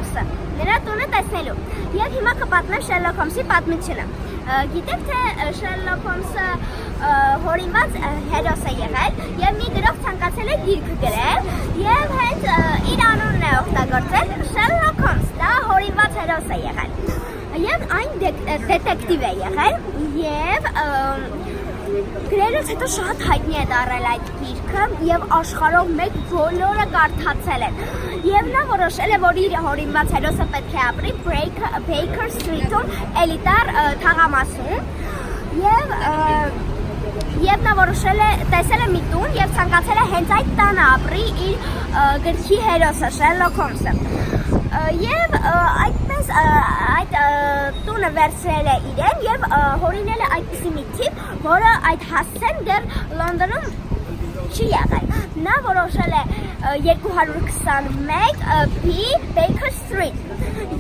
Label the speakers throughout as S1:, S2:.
S1: Holmse, նրա տունը տեսնելու։ Եվ հիմա կպատնեմ Sherlock Holmse-ի պատմությունը։ Գիտեք թե Sherlock Holmse հորինված հերոս է եղել եւ մի գրող ցանկացել է գիրք գրել եւ հենց իր անունն է օգտագործել Sherlock Holmes, դա հորինված հերոս է եղել։ Եվ այն դետեկտիվ է եղել եւ գրելուց հետո շատ հայտնի է դառել այդ գիրքը եւ աշխարհով մեկ բոլորը կարդացել են։ Եվ նա որոշել է, որ իր հորինված հերոսը պետք է ապրի Բейкер-ստրիտում, էլիտար թաղամասում։ Եվ նա որոշել է, տեսել է մի տուն եւ ցանկացել է հենց այդ տանը ապրի իր գրքի հերոսը Sherlock Holmse։ Եվ այդպես այդ տունը վերցրել է իրեն եւ հորինել է այդպիսի մի թիպ, որը այդ հասցեն դեռ Լոնդոնում չի եղել։ Նա որոշել է 221 B Beyker-ստրիտ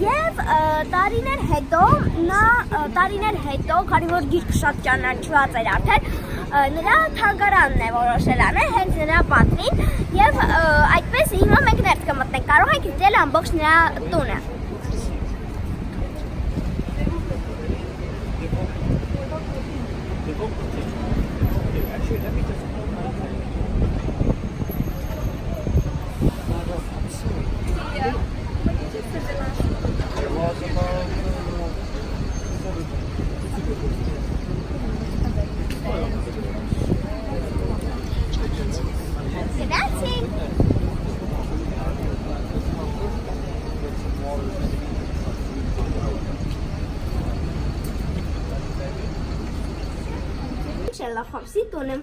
S1: եւ տարիներ հետո, քանի որ գիրքը շատ ճանաչված էր արդեն, նրա թանգարանն է որոշել անել հենց նրա պատվին եւ այդպես հիմա մենք ներս կմտնենք, կարող եք դիտել ամբողջ նրա տունը։ Sherlock Holmse տունը։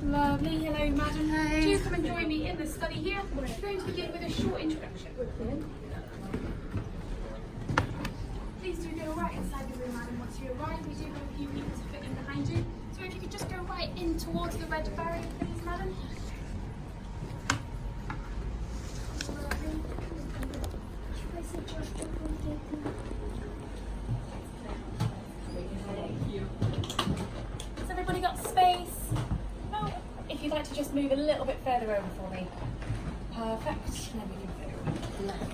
S2: Lovely, hello madam. Do come and join me in the study here. We're going to begin with a short introduction. Please do go right inside the room, madam. Once you arrive, we do have a few people to fit in behind you. So if you could just go right in towards the red barrier, please, madam. Has everybody got space? No? If you'd like to just move a little bit further over for me. Perfect. Then we can fit around.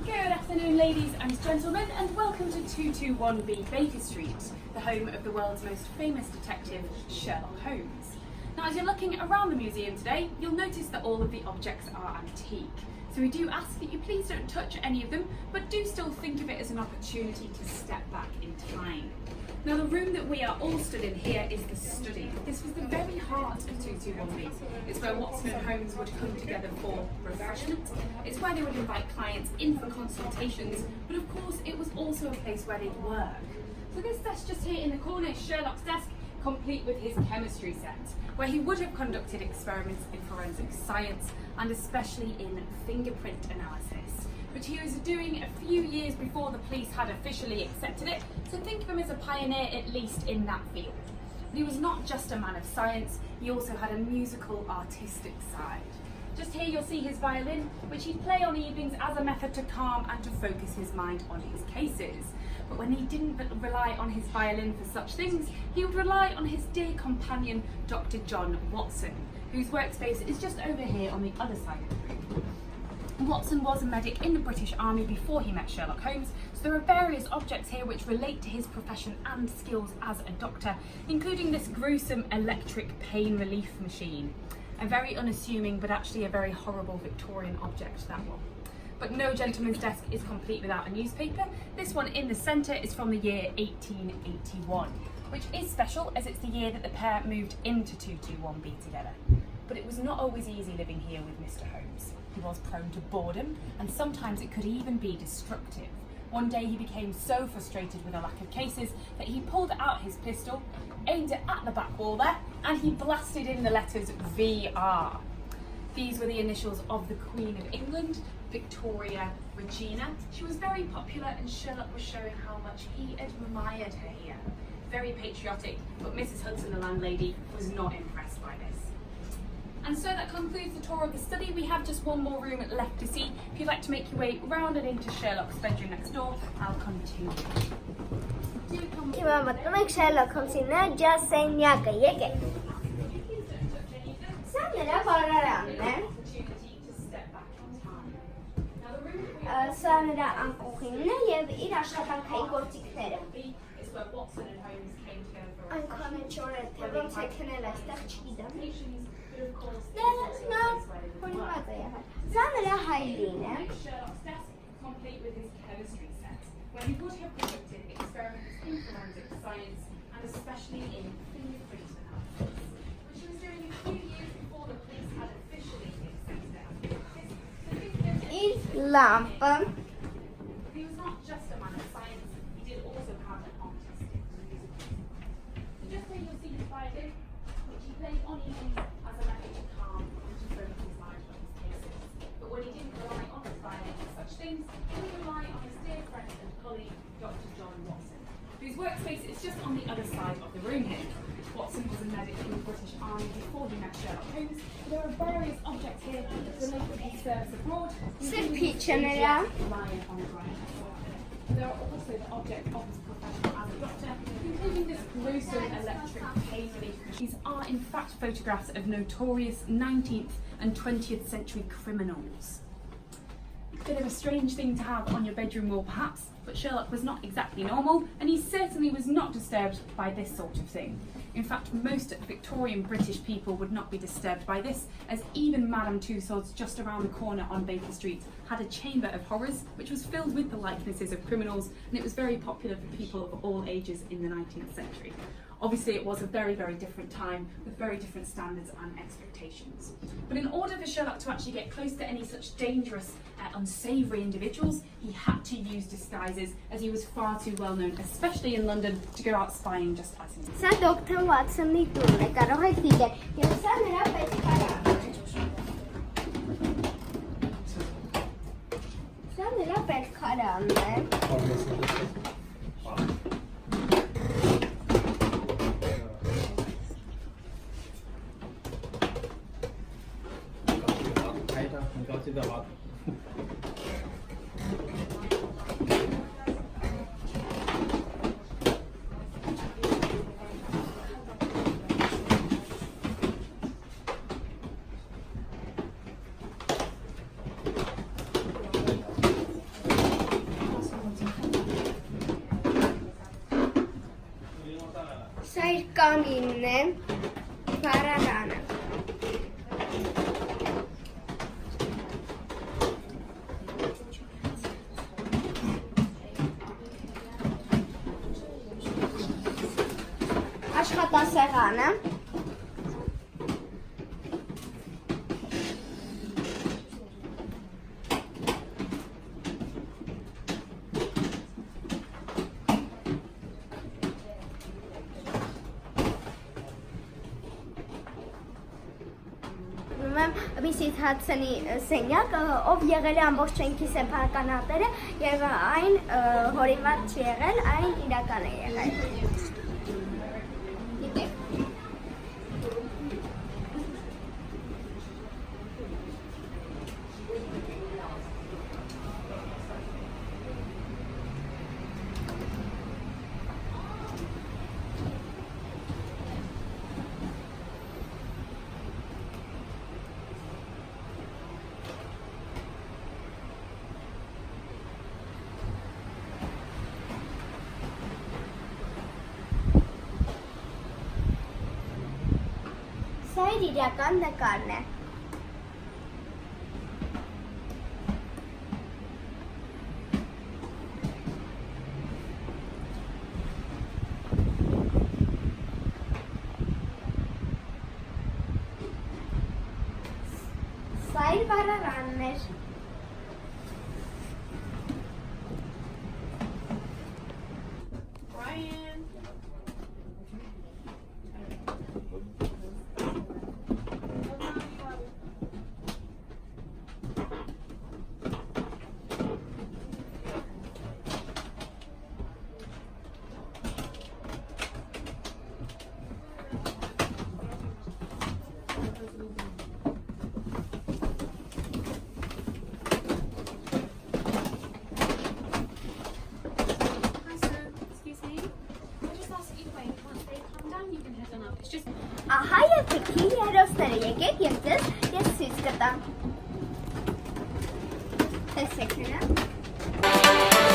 S2: Good afternoon, ladies and gentlemen, and welcome to 221B Baker-Street, the home of the world's most famous detective, Sherlock Holmes. Now, as you're looking around the museum today, you'll notice that all of the objects are antique. So we do ask that you please don't touch any of them, but do still think of it as an opportunity to step back in time. Now, the room that we are all stood in here is the study. This was the very heart of 221B. It's where Watson and Holmes would come together for refreshment. It's where they would invite clients in for consultations, but of course it was also a place where they'd work. So this desk just here in the corner is Sherlock's desk, complete with his chemistry set, where he would have conducted experiments in forensic science and especially in fingerprint analysis, which he was doing a few years before the police had officially accepted it, so think of him as a pioneer at least in that field. But he was not just a man of science, he also had a musical, artistic side. Just here you'll see his violin, which he'd play on evenings as a method to calm and to focus his mind on his cases. But when he didn't rely on his violin for such things, he would rely on his dear companion, Dr. John Watson, whose workspace is just over here on the other side of the room. Watson was a medic in the British Army before he met Sherlock Holmes, so there are various objects here which relate to his profession and skills as a doctor, including this gruesome electric pain relief machine. A very unassuming but actually a very horrible Victorian object, that one. But no gentleman's desk is complete without a newspaper. This one in the centre is from the year 1881, which is special as it's the year that the pair moved into 221B together. But it was not always easy living here with Mr. Holmes. He was prone to boredom, and sometimes it could even be destructive. One day he became so frustrated with a lack of cases that he pulled out his pistol, aimed it at the back wall there, and he blasted in the letters VR. These were the initials of the Queen of England, Victoria Regina. She was very popular and Sherlock was showing how much he admired her here. Very patriotic, but Mrs. Hudson, the landlady, was not impressed by this. And so that concludes the tour of the study. We have just one more room left to see. If you'd like to make your way round and into Sherlock's bedroom next door, I'll come to you.
S1: Timama Sherlock Holmes'in just saying yaga yege. Sanera bararane. Sanera ankuhinne yev ir աշխատանքային գործիքները։ Այնքան է չորը, թե ոնց է քնել այստեղ չգիտեմ։ Դե նա հորինված է եղել։ Սա նրա հայրին է։ Complete with his chemistry set, where he would have conducted experiments in forensic science and especially in fingerprint analysis, which he was doing a few years before the police had officially accepted it. Lampa. He was not just a man of science, he did also have an artistic music. Just so you'll see his violin, which he played on evenings as a method to calm and to focus his mind on his cases. But when he didn't rely on his violin for such things, he would rely on his dear friend and colleague, Dr. John Watson, whose workspace is just on the other side of the room here. Watson was a medic in the British Army before he met Sherlock Holmes. There are various objects here related to his service abroad. Relying on his right. There are also the objects of his profession as a doctor, including this gruesome electric paisley. These are in fact photographs of notorious 19th and 20th century criminals. Bit of a strange thing to have on your bedroom wall perhaps, but Sherlock was not exactly normal, and he certainly was not disturbed by this sort of thing. In fact, most Victorian British people would not be disturbed by this, as even Madame Tussauds just around the corner on Baker-Street had a chamber of horrors which was filled with the likenesses of criminals, and it was very popular for people of all ages in the 19th century. Obviously it was a very, very different time with very different standards and expectations. But in order for Sherlock to actually get close to any such dangerous, unsavoury individuals, he had to use disguises, as he was far too well known, especially in London, to go out spying just as himself. Սա դոկտոր Վաթսոնի տունն է, կարող եք դիտել, եւ սա նրա պետքարանը։ Սա նրա պետքարանն է։ Սա իր կամինն է, վարարանը։ Աշխատասեղանը։ Միսիս Հադսոնի սենյակը, ով եղել է ամբողջ շենքի սեփականատերը եւ այն հորինված չի եղել, այն իրական է եղել։ Գիտեք։ Սա իր իրական նկարն է։ Սա իր վարարանն էր։ Ահա եւ թքի հերոսները, եկեք եւ ձեզ ես ցույց կտամ։ Տեսեք նրան։